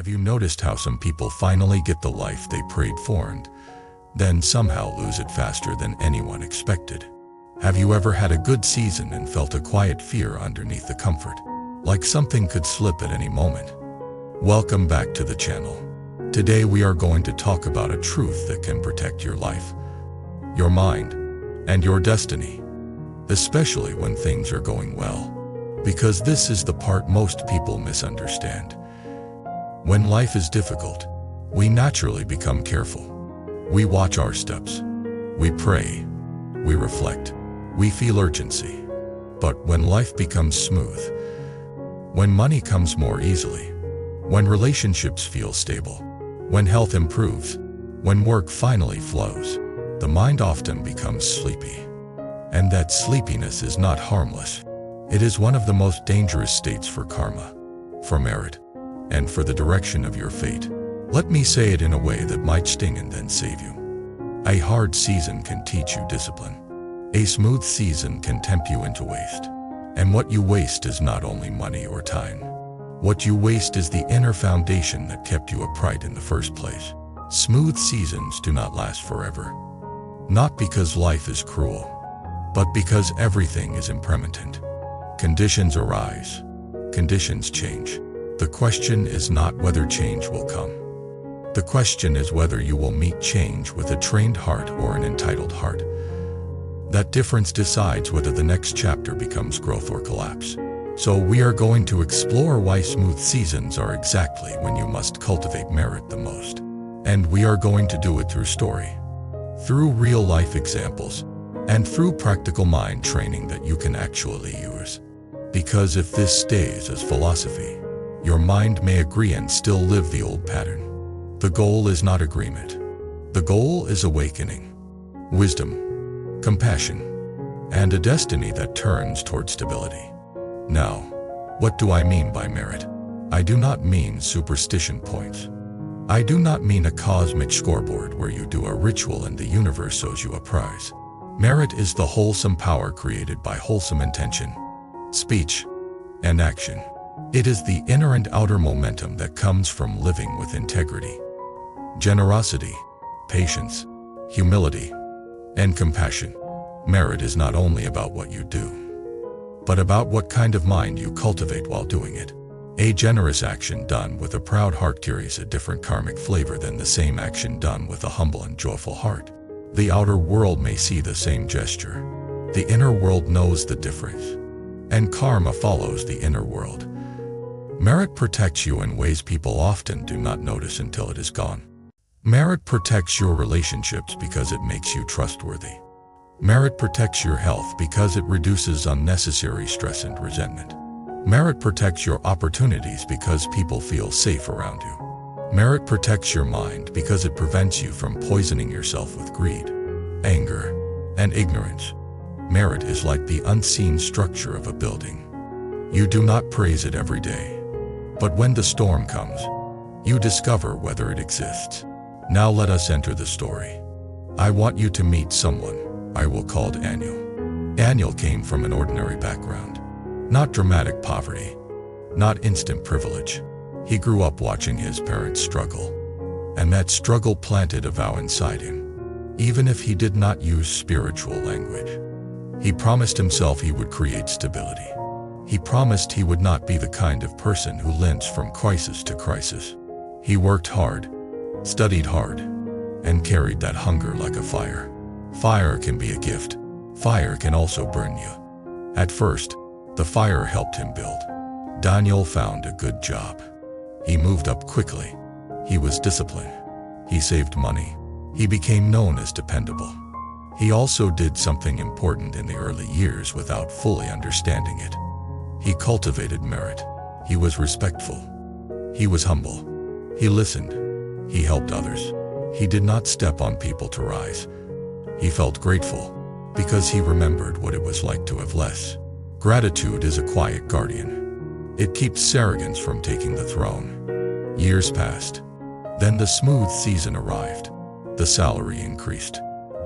Have you noticed how some people finally get the life they prayed for and then somehow lose it faster than anyone expected? Have you ever had a good season and felt a quiet fear underneath the comfort, like something could slip at any moment? Welcome back to the channel. Today we are going to talk about a truth that can protect your life, your mind, and your destiny, especially when things are going well, because this is the part most people misunderstand. When life is difficult, we naturally become careful. We watch our steps. We pray. We reflect. We feel urgency. But when life becomes smooth, when money comes more easily, when relationships feel stable, when health improves, when work finally flows, the mind often becomes sleepy. And that sleepiness is not harmless. It is one of the most dangerous states for karma, for merit, and for the direction of your fate. Let me say it in a way that might sting and then save you. A hard season can teach you discipline. A smooth season can tempt you into waste. And what you waste is not only money or time. What you waste is the inner foundation that kept you upright in the first place. Smooth seasons do not last forever. Not because life is cruel, but because everything is impermanent. Conditions arise. Conditions change. The question is not whether change will come. The question is whether you will meet change with a trained heart or an entitled heart. That difference decides whether the next chapter becomes growth or collapse. So we are going to explore why smooth seasons are exactly when you must cultivate merit the most. And we are going to do it through story, through real-life examples, and through practical mind training that you can actually use. Because if this stays as philosophy, your mind may agree and still live the old pattern. The goal is not agreement. The goal is awakening, wisdom, compassion, and a destiny that turns toward stability. Now, what do I mean by merit? I do not mean superstition points. I do not mean a cosmic scoreboard where you do a ritual and the universe owes you a prize. Merit is the wholesome power created by wholesome intention, speech, and action. It is the inner and outer momentum that comes from living with integrity, generosity, patience, humility, and compassion. Merit is not only about what you do, but about what kind of mind you cultivate while doing it. A generous action done with a proud heart carries a different karmic flavor than the same action done with a humble and joyful heart. The outer world may see the same gesture. The inner world knows the difference, and karma follows the inner world. Merit protects you in ways people often do not notice until it is gone. Merit protects your relationships because it makes you trustworthy. Merit protects your health because it reduces unnecessary stress and resentment. Merit protects your opportunities because people feel safe around you. Merit protects your mind because it prevents you from poisoning yourself with greed, anger, and ignorance. Merit is like the unseen structure of a building. You do not praise it every day. But when the storm comes, you discover whether it exists. Now let us enter the story. I want you to meet someone I will call Daniel. Daniel came from an ordinary background. Not dramatic poverty, not instant privilege. He grew up watching his parents struggle, and that struggle planted a vow inside him. Even if he did not use spiritual language, he promised himself he would create stability. He promised he would not be the kind of person who limps from crisis to crisis. He worked hard, studied hard, and carried that hunger like a fire. Fire can be a gift. Fire can also burn you. At first, the fire helped him build. Daniel found a good job. He moved up quickly. He was disciplined. He saved money. He became known as dependable. He also did something important in the early years without fully understanding it. He cultivated merit. He was respectful. He was humble. He listened. He helped others. He did not step on people to rise. He felt grateful because he remembered what it was like to have less. Gratitude is a quiet guardian. It keeps arrogance from taking the throne. Years passed. Then the smooth season arrived. The salary increased.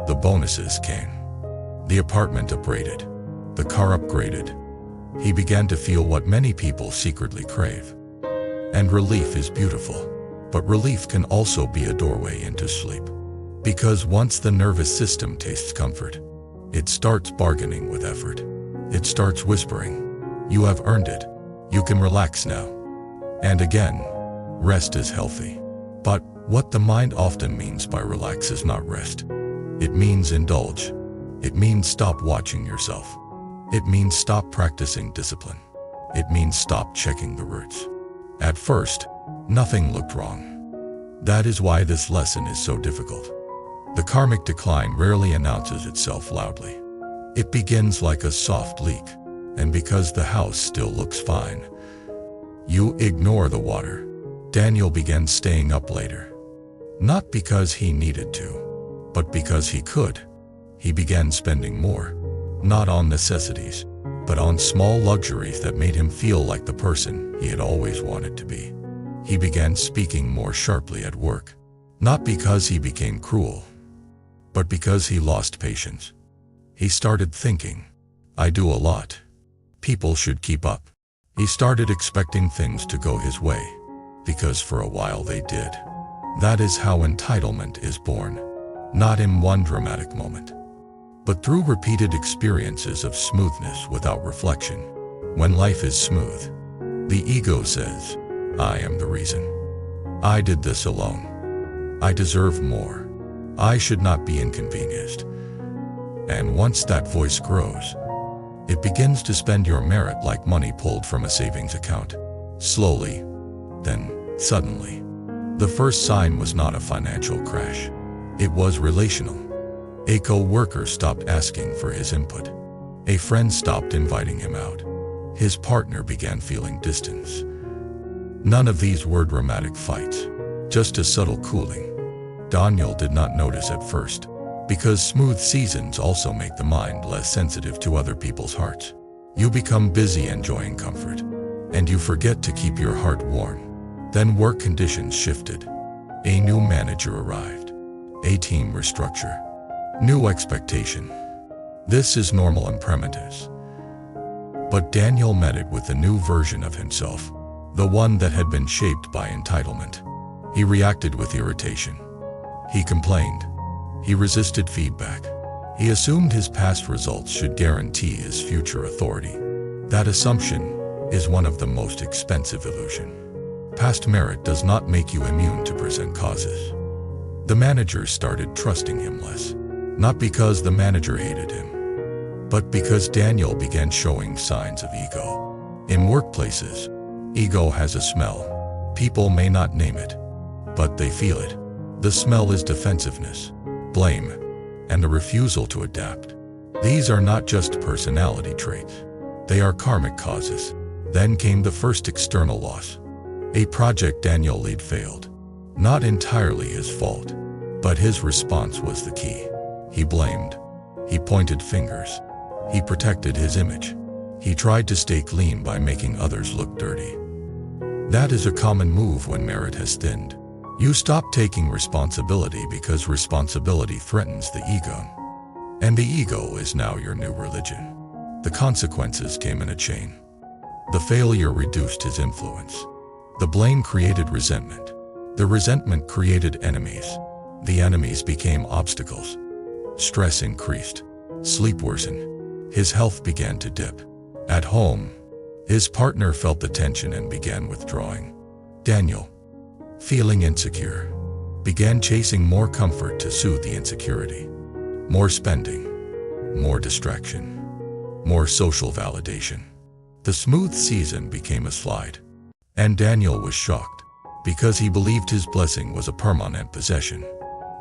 The bonuses came. The apartment upgraded. The car upgraded. He began to feel what many people secretly crave. And relief is beautiful. But relief can also be a doorway into sleep. Because once the nervous system tastes comfort, it starts bargaining with effort. It starts whispering, "You have earned it. You can relax now." And again, rest is healthy. But what the mind often means by relax is not rest. It means indulge. It means stop watching yourself. It means stop practicing discipline. It means stop checking the roots. At first, nothing looked wrong. That is why this lesson is so difficult. The karmic decline rarely announces itself loudly. It begins like a soft leak, and because the house still looks fine, you ignore the water. Daniel began staying up later. Not because he needed to, but because he could. He began spending more, not on necessities, but on small luxuries that made him feel like the person he had always wanted to be. He began speaking more sharply at work, not because he became cruel, but because he lost patience. He started thinking, "I do a lot. People should keep up." He started expecting things to go his way, because for a while they did. That is how entitlement is born, not in one dramatic moment, but through repeated experiences of smoothness without reflection. When life is smooth, the ego says, "I am the reason. I did this alone. I deserve more. I should not be inconvenienced." And once that voice grows, it begins to spend your merit like money pulled from a savings account. Slowly, then suddenly. The first sign was not a financial crash. It was relational. A co-worker stopped asking for his input. A friend stopped inviting him out. His partner began feeling distance. None of these were dramatic fights, just a subtle cooling. Daniel did not notice at first, because smooth seasons also make the mind less sensitive to other people's hearts. You become busy enjoying comfort, and you forget to keep your heart warm. Then work conditions shifted. A new manager arrived. A team restructure. New expectation. This is normal in primitives. But Daniel met it with a new version of himself, the one that had been shaped by entitlement. He reacted with irritation. He complained. He resisted feedback. He assumed his past results should guarantee his future authority. That assumption is one of the most expensive illusions. Past merit does not make you immune to present causes. The manager started trusting him less, not because the manager hated him, but because Daniel began showing signs of ego. In workplaces, ego has a smell. People may not name it, but they feel it. The smell is defensiveness, blame, and a refusal to adapt. These are not just personality traits. They are karmic causes. Then came the first external loss. A project Daniel led failed. Not entirely his fault, but his response was the key. He blamed. He pointed fingers. He protected his image. He tried to stay clean by making others look dirty. That is a common move when merit has thinned. You stop taking responsibility because responsibility threatens the ego. And the ego is now your new religion. The consequences came in a chain. The failure reduced his influence. The blame created resentment. The resentment created enemies. The enemies became obstacles. Stress increased. Sleep worsened. His health began to dip. At home, his partner felt the tension and began withdrawing. Daniel, feeling insecure, began chasing more comfort to soothe the insecurity. More spending, more distraction, more social validation. The smooth season became a slide. And Daniel was shocked, because he believed his blessing was a permanent possession.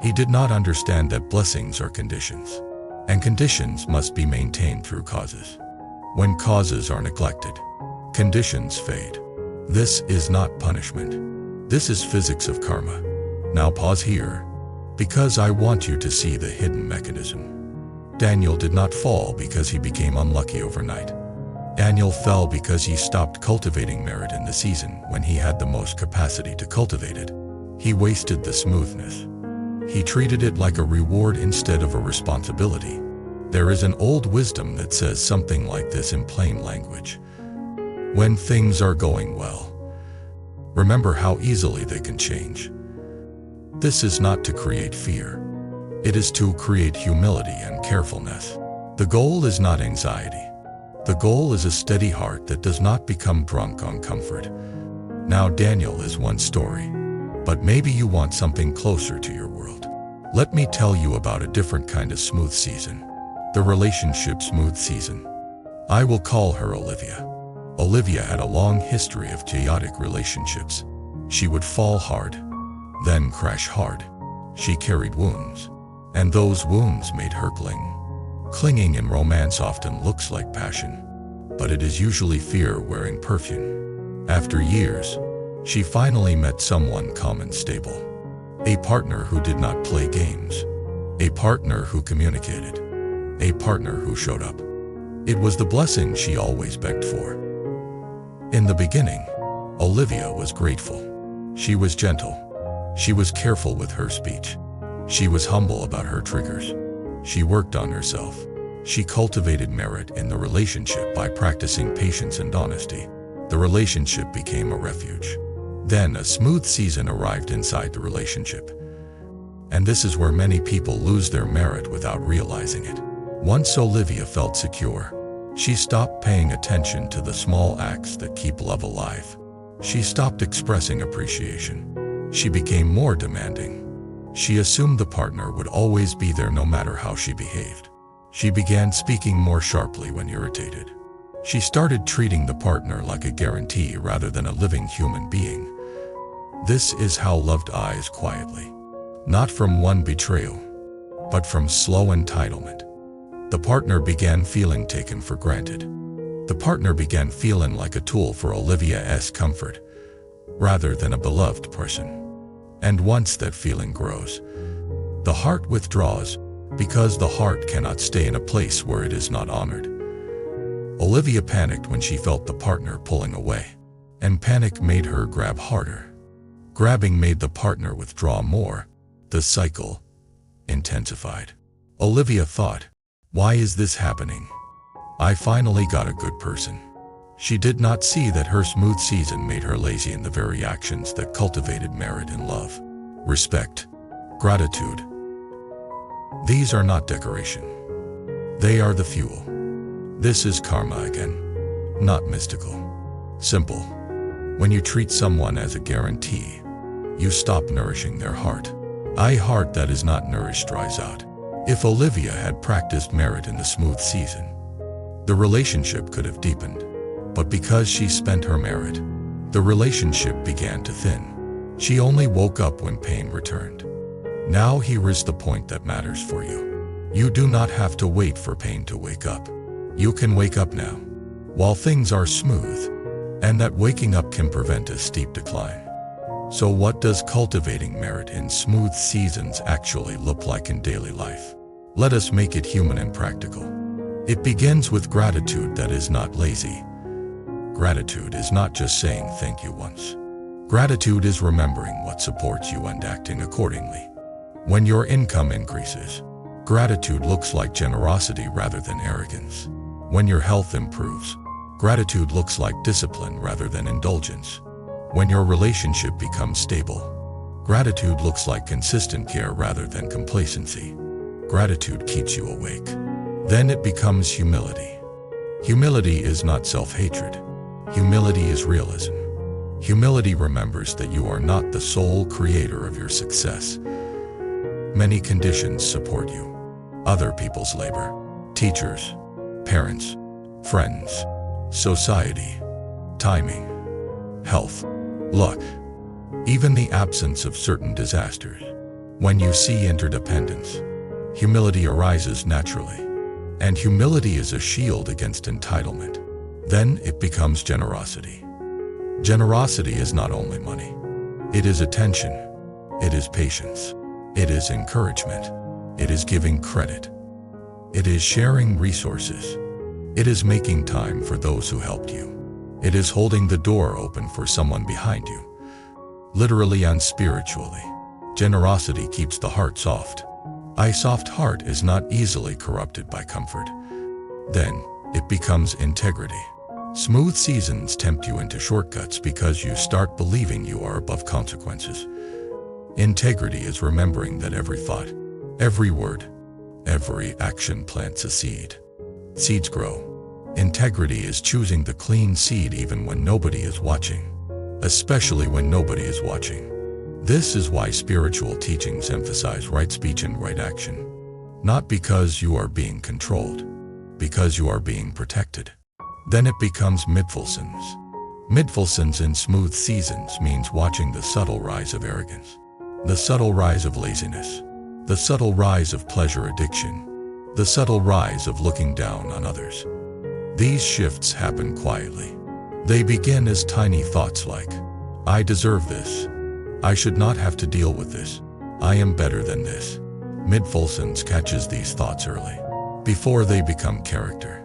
He did not understand that blessings are conditions, and conditions must be maintained through causes. When causes are neglected, conditions fade. This is not punishment. This is physics of karma. Now pause here, because I want you to see the hidden mechanism. Daniel did not fall because he became unlucky overnight. Daniel fell because he stopped cultivating merit in the season when he had the most capacity to cultivate it. He wasted the smoothness. He treated it like a reward instead of a responsibility. There is an old wisdom that says something like this in plain language. When things are going well, Remember how easily they can change. This is not to create fear. It is to create humility and carefulness. The goal is not anxiety. The goal is a steady heart that does not become drunk on comfort. Now, Daniel is one story, but maybe you want something closer to your world. Let me tell you about a different kind of smooth season. The relationship smooth season. I will call her Olivia. Olivia had a long history of chaotic relationships. She would fall hard, then crash hard. She carried wounds, and those wounds made her cling. Clinging in romance often looks like passion, but it is usually fear wearing perfume. After years, she finally met someone calm and stable. A partner who did not play games. A partner who communicated. A partner who showed up. It was the blessing she always begged for. In the beginning, Olivia was grateful. She was gentle. She was careful with her speech. She was humble about her triggers. She worked on herself. She cultivated merit in the relationship by practicing patience and honesty. The relationship became a refuge. Then a smooth season arrived inside the relationship. And this is where many people lose their merit without realizing it. Once Olivia felt secure, she stopped paying attention to the small acts that keep love alive. She stopped expressing appreciation. She became more demanding. She assumed the partner would always be there no matter how she behaved. She began speaking more sharply when irritated. She started treating the partner like a guarantee rather than a living human being. This is how love dies quietly. Not from one betrayal, but from slow entitlement. The partner began feeling taken for granted. The partner began feeling like a tool for Olivia's comfort, rather than a beloved person. And once that feeling grows, the heart withdraws, because the heart cannot stay in a place where it is not honored. Olivia panicked when she felt the partner pulling away, and panic made her grab harder. Grabbing made the partner withdraw more. The cycle intensified. Olivia thought, "Why is this happening? I finally got a good person." She did not see that her smooth season made her lazy in the very actions that cultivated merit and love. Respect, gratitude. These are not decoration. They are the fuel. This is karma again, not mystical. Simple. When you treat someone as a guarantee, you stop nourishing their heart. A heart that is not nourished dries out. If Olivia had practiced merit in the smooth season, the relationship could have deepened. But because she spent her merit, the relationship began to thin. She only woke up when pain returned. Now here is the point that matters for you. You do not have to wait for pain to wake up. You can wake up now, while things are smooth, and that waking up can prevent a steep decline. So what does cultivating merit in smooth seasons actually look like in daily life? Let us make it human and practical. It begins with gratitude that is not lazy. Gratitude is not just saying thank you once. Gratitude is remembering what supports you and acting accordingly. When your income increases, gratitude looks like generosity rather than arrogance. When your health improves, gratitude looks like discipline rather than indulgence. When your relationship becomes stable, gratitude looks like consistent care rather than complacency. Gratitude keeps you awake. Then it becomes humility. Humility is not self-hatred. Humility is realism. Humility remembers that you are not the sole creator of your success. Many conditions support you. Other people's labor, teachers, parents, friends, society, timing, health, luck, even the absence of certain disasters. When you see interdependence, humility arises naturally. And humility is a shield against entitlement. Then it becomes generosity. Generosity is not only money. It is attention. It is patience. It is encouragement. It is giving credit. It is sharing resources. It is making time for those who helped you. It is holding the door open for someone behind you. Literally and spiritually, generosity keeps the heart soft. A soft heart is not easily corrupted by comfort. Then it becomes integrity. Smooth seasons tempt you into shortcuts because you start believing you are above consequences. Integrity is remembering that every thought, every word, every action plants a seed. Seeds grow. Integrity is choosing the clean seed even when nobody is watching, especially when nobody is watching. This is why spiritual teachings emphasize right speech and right action. Not because you are being controlled, because you are being protected. Then it becomes midfulsons. Midfulsons in smooth seasons means watching the subtle rise of arrogance, the subtle rise of laziness, the subtle rise of pleasure addiction, the subtle rise of looking down on others. These shifts happen quietly. They begin as tiny thoughts like, I deserve this. I should not have to deal with this. I am better than this. Midfulsons catches these thoughts early, before they become character.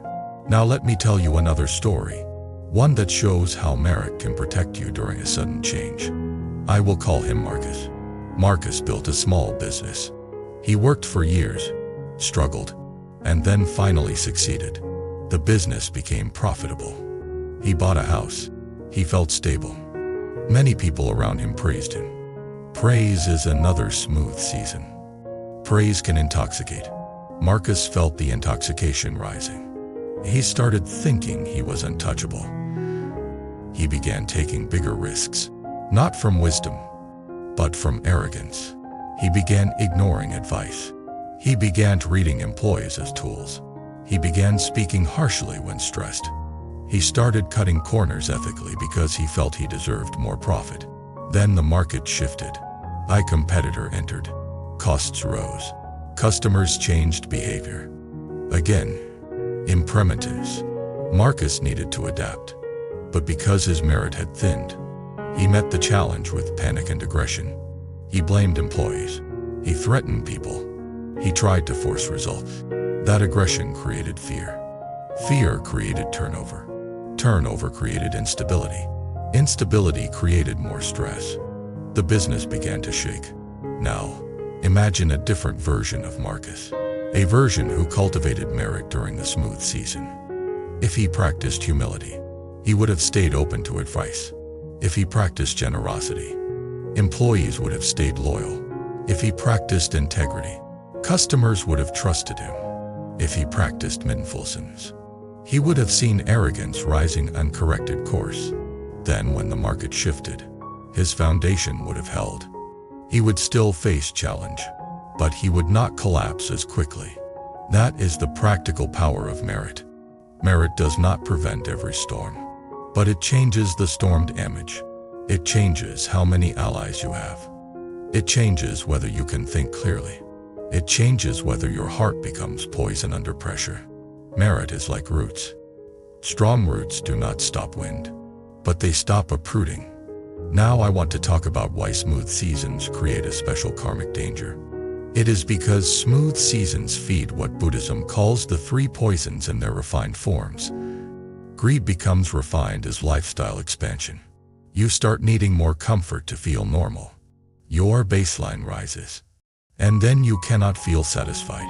Now let me tell you another story, one that shows how merit can protect you during a sudden change. I will call him Marcus. Marcus built a small business. He worked for years, struggled, and then finally succeeded. The business became profitable. He bought a house. He felt stable. Many people around him praised him. Praise is another smooth season. Praise can intoxicate. Marcus felt the intoxication rising. He started thinking he was untouchable. He began taking bigger risks, not from wisdom, but from arrogance. He began ignoring advice. He began treating employees as tools. He began speaking harshly when stressed. He started cutting corners ethically because he felt he deserved more profit. Then the market shifted. A competitor entered. Costs rose. Customers changed behavior. Again, imperatives. Marcus needed to adapt. But because his merit had thinned, he met the challenge with panic and aggression. He blamed employees. He threatened people. He tried to force results. That aggression created fear. Fear created turnover. Turnover created instability. Instability created more stress. The business began to shake. Now, imagine a different version of Marcus. A version who cultivated merit during the smooth season. If he practiced humility, he would have stayed open to advice. If he practiced generosity, employees would have stayed loyal. If he practiced integrity, customers would have trusted him. If he practiced midfulsons, he would have seen arrogance rising uncorrected course. Then when the market shifted, his foundation would have held. He would still face challenge, but he would not collapse as quickly. That is the practical power of merit. Merit does not prevent every storm, but it changes the stormed image. It changes how many allies you have. It changes whether you can think clearly. It changes whether your heart becomes poison under pressure. Merit is like roots. Strong roots do not stop wind, but they stop uprooting. Now I want to talk about why smooth seasons create a special karmic danger. It is because smooth seasons feed what Buddhism calls the three poisons in their refined forms. Greed becomes refined as lifestyle expansion. You start needing more comfort to feel normal. Your baseline rises, and then you cannot feel satisfied.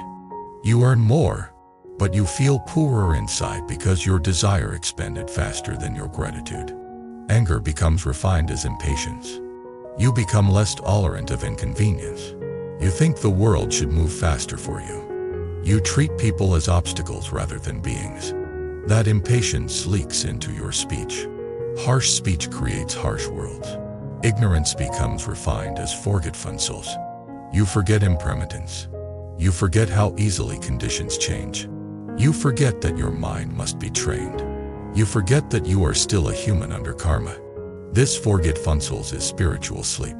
You earn more, but you feel poorer inside because your desire expanded faster than your gratitude. Anger becomes refined as impatience. You become less tolerant of inconvenience. You think the world should move faster for you. You treat people as obstacles rather than beings. That impatience leaks into your speech. Harsh speech creates harsh worlds. Ignorance becomes refined as forgetfulness. You forget impermanence. You forget how easily conditions change. You forget that your mind must be trained. You forget that you are still a human under karma. This forgetfulness is spiritual sleep.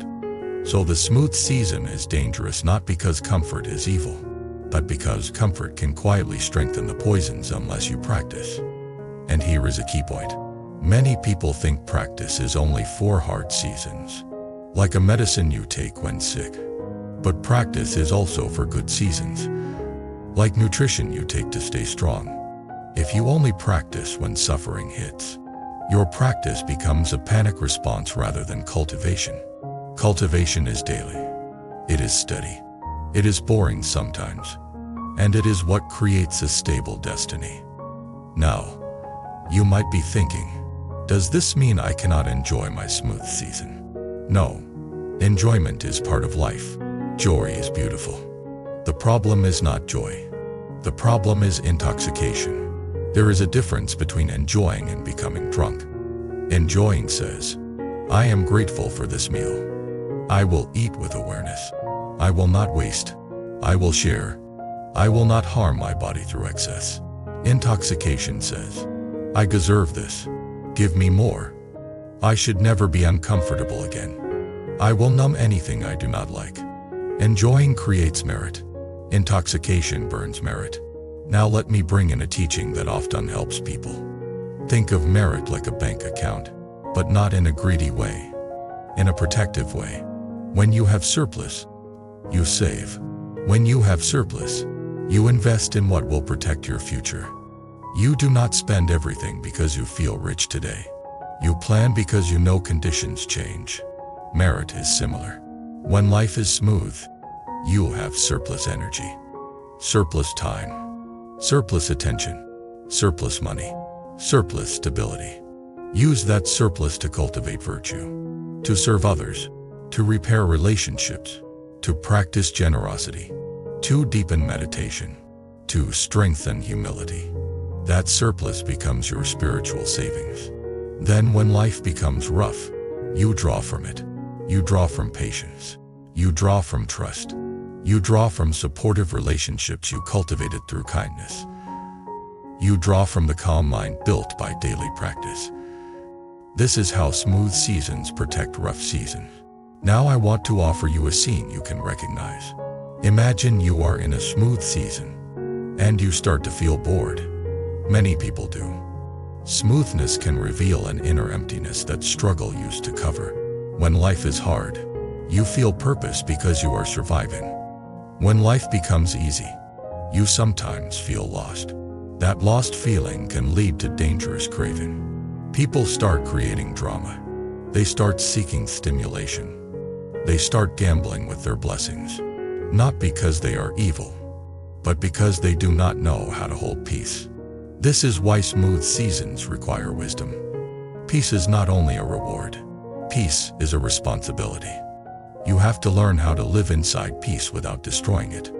So the smooth season is dangerous not because comfort is evil, but because comfort can quietly strengthen the poisons unless you practice. And here is a key point. Many people think practice is only for hard seasons, like a medicine you take when sick. But practice is also for good seasons, like nutrition you take to stay strong. If you only practice when suffering hits, your practice becomes a panic response rather than cultivation. Cultivation is daily. It is steady. It is boring sometimes, and it is what creates a stable destiny. Now, You might be thinking, does this mean I cannot enjoy my smooth season? No. Enjoyment is part of life. Joy is beautiful. The problem is not joy. The problem is intoxication. There is a difference between enjoying and becoming drunk. Enjoying says, I am grateful for this meal. I will eat with awareness. I will not waste. I will share. I will not harm my body through excess. Intoxication says, I deserve this. Give me more. I should never be uncomfortable again. I will numb anything I do not like. Enjoying creates merit. Intoxication burns merit. Now let me bring in a teaching that often helps people. Think of merit like a bank account, but not in a greedy way. In a protective way. When you have surplus, you save. When you have surplus, you invest in what will protect your future. You do not spend everything because you feel rich today. You plan because you know conditions change. Merit is similar. When life is smooth, you have surplus energy, surplus time, surplus attention, surplus money, surplus stability. Use that surplus to cultivate virtue, to serve others, to repair relationships, to practice generosity, to deepen meditation, to strengthen humility. That surplus becomes your spiritual savings. Then when life becomes rough, you draw from it. You draw from patience. You draw from trust. You draw from supportive relationships you cultivated through kindness. You draw from the calm mind built by daily practice. This is how smooth seasons protect rough seasons. Now I want to offer you a scene you can recognize. Imagine you are in a smooth season, and you start to feel bored. Many people do. Smoothness can reveal an inner emptiness that struggle used to cover. When life is hard, you feel purpose because you are surviving. When life becomes easy, you sometimes feel lost. That lost feeling can lead to dangerous craving. People start creating drama. They start seeking stimulation. They start gambling with their blessings. Not because they are evil, but because they do not know how to hold peace. This is why smooth seasons require wisdom. Peace is not only a reward. Peace is a responsibility. You have to learn how to live inside peace without destroying it.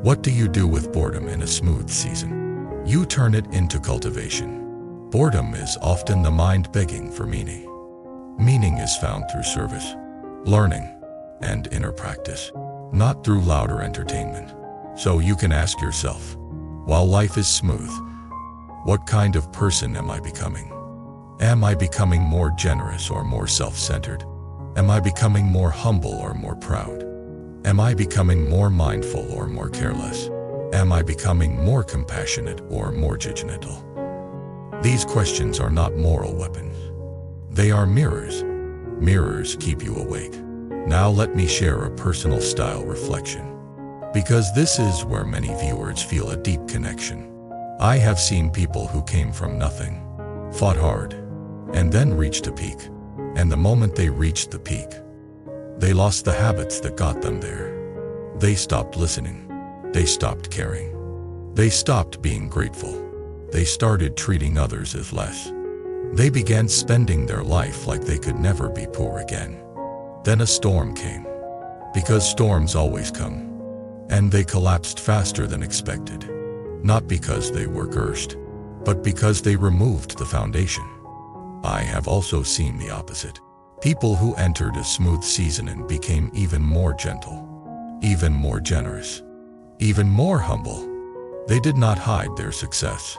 What do you do with boredom in a smooth season? You turn it into cultivation. Boredom is often the mind begging for meaning. Meaning is found through service, learning, and inner practice, not through louder entertainment. So you can ask yourself, while life is smooth, what kind of person am I becoming? Am I becoming more generous or more self-centered? Am I becoming more humble or more proud? Am I becoming more mindful or more careless? Am I becoming more compassionate or more judgmental? These questions are not moral weapons. They are mirrors. Mirrors keep you awake. Now let me share a personal style reflection, because this is where many viewers feel a deep connection. I have seen people who came from nothing, fought hard, and then reached a peak. And the moment they reached the peak, they lost the habits that got them there. They stopped listening. They stopped caring. They stopped being grateful. They started treating others as less. They began spending their life like they could never be poor again. Then a storm came, because storms always come, and they collapsed faster than expected. Not because they were cursed, but because they removed the foundation. I have also seen the opposite. People who entered a smooth season and became even more gentle, even more generous, even more humble. They did not hide their success,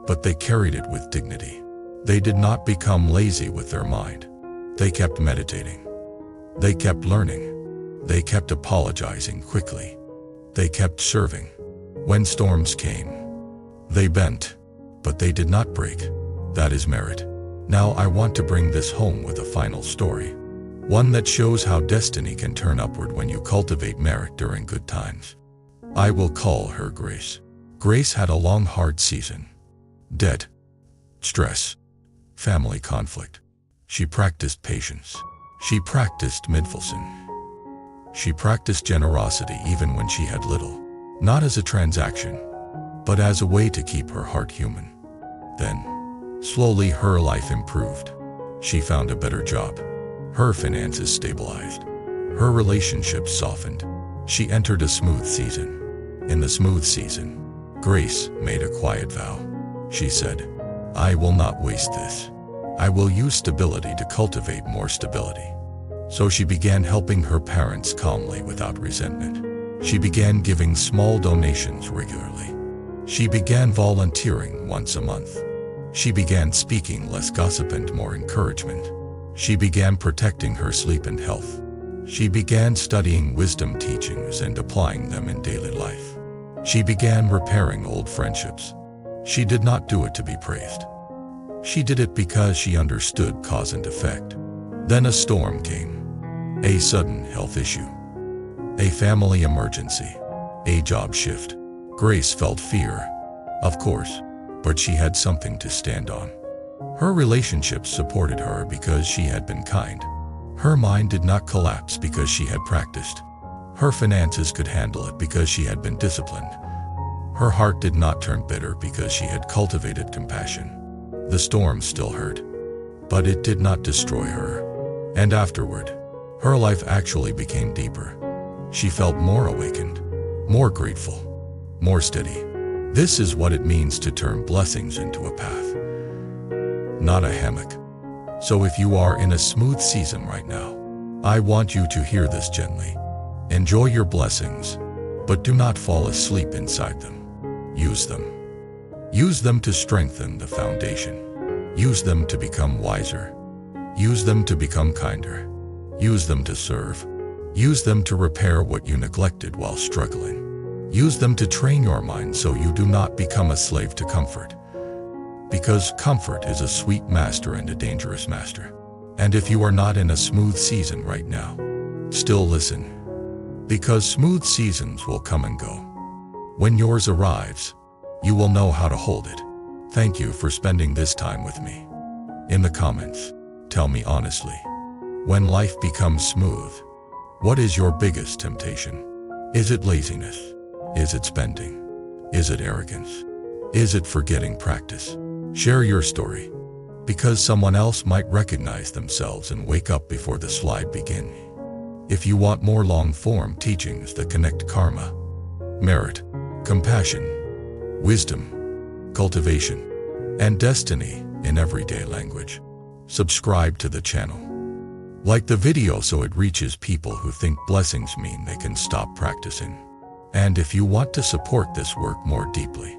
but they carried it with dignity. They did not become lazy with their mind. They kept meditating. They kept learning. They kept apologizing quickly. They kept serving. When storms came, they bent, but they did not break. That is merit. Now I want to bring this home with a final story. One that shows how destiny can turn upward when you cultivate merit during good times. I will call her Grace. Grace had a long, hard season. Debt, stress, family conflict. She practiced patience. She practiced mindfulness. She practiced generosity even when she had little. Not as a transaction, but as a way to keep her heart human. Then, Slowly, her life improved. She found a better job. Her finances stabilized. Her relationships softened. She entered a smooth season. In the smooth season, Grace made a quiet vow. She said, "I will not waste this. I will use stability to cultivate more stability." So she began helping her parents calmly without resentment. She began giving small donations regularly. She began volunteering once a month. She began speaking less gossip and more encouragement. She began protecting her sleep and health. She began studying wisdom teachings and applying them in daily life. She began repairing old friendships. She did not do it to be praised. She did it because she understood cause and effect. Then a storm came. A sudden health issue. A family emergency. A job shift. Grace felt fear, of course, but she had something to stand on. Her relationships supported her because she had been kind. Her mind did not collapse because she had practiced. Her finances could handle it because she had been disciplined. Her heart did not turn bitter because she had cultivated compassion. The storm still hurt, but it did not destroy her. And afterward, her life actually became deeper. She felt more awakened, more grateful, more steady. This is what it means to turn blessings into a path, not a hammock. So if you are in a smooth season right now, I want you to hear this gently. Enjoy your blessings, but do not fall asleep inside them. Use them. Use them to strengthen the foundation. Use them to become wiser. Use them to become kinder. Use them to serve. Use them to repair what you neglected while struggling. Use them to train your mind so you do not become a slave to comfort. Because comfort is a sweet master and a dangerous master. And if you are not in a smooth season right now, still listen. Because smooth seasons will come and go. When yours arrives, you will know how to hold it. Thank you for spending this time with me. In the comments, tell me honestly, when life becomes smooth, what is your biggest temptation? Is it laziness? Is it spending? Is it arrogance? Is it forgetting practice? Share your story, because someone else might recognize themselves and wake up before the slide begins. If you want more long-form teachings that connect karma, merit, compassion, wisdom, cultivation, and destiny in everyday language, subscribe to the channel. Like the video so it reaches people who think blessings mean they can stop practicing. And if you want to support this work more deeply,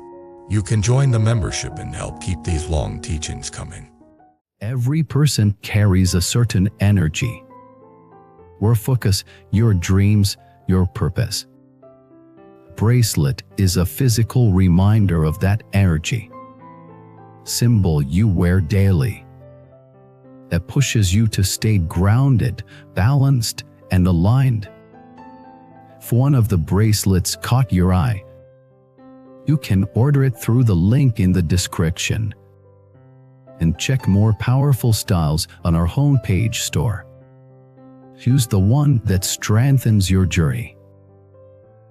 you can join the membership and help keep these long teachings coming. Every person carries a certain energy. Your focus, your dreams, your purpose. Bracelet is a physical reminder of that energy. Symbol you wear daily. That pushes you to stay grounded, balanced, and aligned. If one of the bracelets caught your eye, you can order it through the link in the description. And check more powerful styles on our homepage store. Choose the one that strengthens your journey.